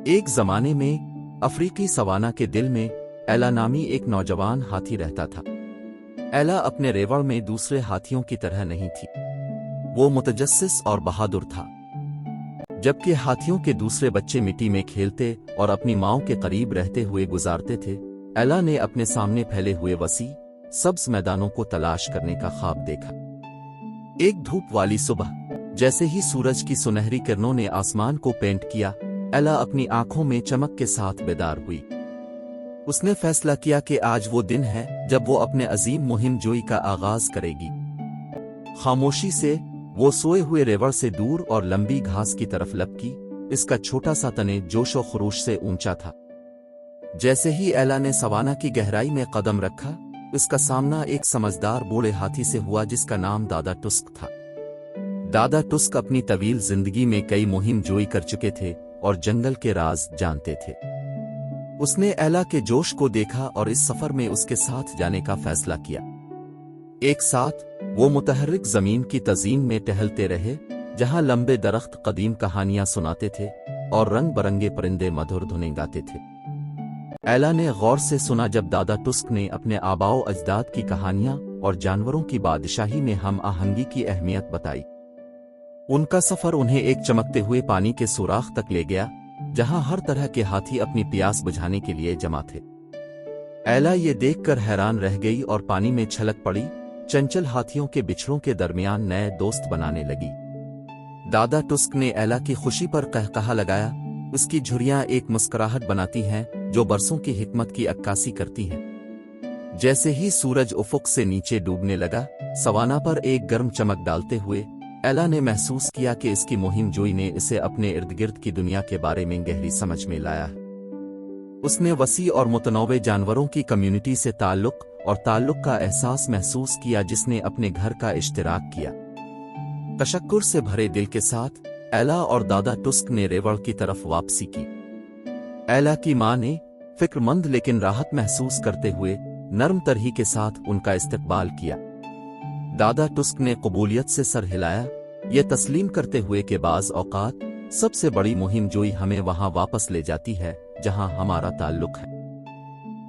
ایک زمانے میں افریقی سوانا کے دل میں ایلا نامی ایک نوجوان ہاتھی رہتا تھا۔ ایلا اپنے ریوڑ میں دوسرے ہاتھیوں کی طرح نہیں تھی، وہ متجسس اور بہادر تھا۔ جبکہ ہاتھیوں کے دوسرے بچے مٹی میں کھیلتے اور اپنی ماں کے قریب رہتے ہوئے گزارتے تھے، ایلا نے اپنے سامنے پھیلے ہوئے وسیع سبز میدانوں کو تلاش کرنے کا خواب دیکھا۔ ایک دھوپ والی صبح، جیسے ہی سورج کی سنہری کرنوں نے آسمان کو پینٹ کیا، ایلا اپنی آنکھوں میں چمک کے ساتھ بیدار ہوئی۔ اس نے فیصلہ کیا کہ آج وہ دن ہے جب وہ اپنے عظیم مہم جوئی کا آغاز کرے گی۔ خاموشی سے وہ سوئے ہوئے ریوڑ سے دور اور لمبی گھاس کی طرف لپکی، اس کا چھوٹا سا تنے جوش و خروش سے اونچا تھا۔ جیسے ہی ایلا نے سوانا کی گہرائی میں قدم رکھا، اس کا سامنا ایک سمجھدار بوڑھے ہاتھی سے ہوا جس کا نام دادا ٹسک تھا۔ دادا ٹسک اپنی طویل زندگی میں کئی مہم جوئی کر چکے تھے اور جنگل کے راز جانتے تھے۔ اس نے ایلا کے جوش کو دیکھا اور اس سفر میں اس کے ساتھ جانے کا فیصلہ کیا۔ ایک ساتھ وہ متحرک زمین کی تزئین میں ٹہلتے رہے، جہاں لمبے درخت قدیم کہانیاں سناتے تھے اور رنگ برنگے پرندے مدھر دھنیں گاتے تھے۔ ایلا نے غور سے سنا جب دادا ٹسک نے اپنے آباء و اجداد کی کہانیاں اور جانوروں کی بادشاہی میں ہم آہنگی کی اہمیت بتائی۔ ان کا سفر انہیں ایک چمکتے ہوئے پانی کے سوراخ تک لے گیا، جہاں ہر طرح کے ہاتھی اپنی پیاس بجھانے کے لیے جمع تھے۔ ایلا یہ دیکھ کر حیران رہ گئی اور پانی میں چھلک پڑی، چنچل ہاتھیوں کے بچھڑوں کے درمیان نئے دوست بنانے لگی۔ دادا ٹسک نے ایلا کی خوشی پر قہقہا لگایا، اس کی جھریاں ایک مسکراہٹ بناتی ہیں جو برسوں کی حکمت کی عکاسی کرتی ہیں۔ جیسے ہی سورج افق سے نیچے ڈوبنے لگا، سوانا پر ایک گرم چمک ڈالتے ہوئے ایلا نے محسوس کیا کہ اس کی مہم جوئی نے اسے اپنے ارد گرد کی دنیا کے بارے میں گہری سمجھ میں لایا ہے۔ اس نے وسیع اور متنوع جانوروں کی کمیونٹی سے تعلق کا احساس محسوس کیا جس نے اپنے گھر کا اشتراک کیا۔ تشکر سے بھرے دل کے ساتھ ایلا اور دادا ٹسک نے ریوڑ کی طرف واپسی کی۔ ایلا کی ماں نے فکر مند لیکن راحت محسوس کرتے ہوئے نرم طرحی کے ساتھ ان کا استقبال کیا۔ دادا ٹسک نے قبولیت سے سر ہلایا، یہ تسلیم کرتے ہوئے کہ بعض اوقات سب سے بڑی مہم جوئی ہمیں وہاں واپس لے جاتی ہے جہاں ہمارا تعلق ہے۔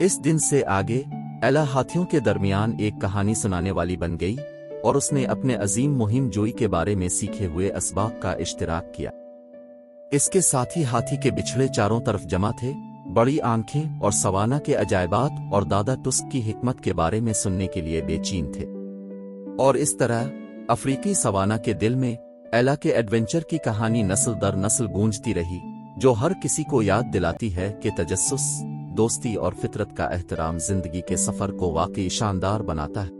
اس دن سے آگے ایلا ہاتھیوں کے درمیان ایک کہانی سنانے والی بن گئی اور اس نے اپنے عظیم مہم جوئی کے بارے میں سیکھے ہوئے اسباق کا اشتراک کیا۔ اس کے ساتھ ہی ہاتھی کے بچھڑے چاروں طرف جمع تھے، بڑی آنکھیں اور سوانا کے عجائبات اور دادا ٹسک کی حکمت کے بارے میں سننے کے لیے بے چین تھے۔ اور اس طرح افریقی سوانا کے دل میں ایلا کے ایڈونچر کی کہانی نسل در نسل گونجتی رہی، جو ہر کسی کو یاد دلاتی ہے کہ تجسس، دوستی اور فطرت کا احترام زندگی کے سفر کو واقعی شاندار بناتا ہے۔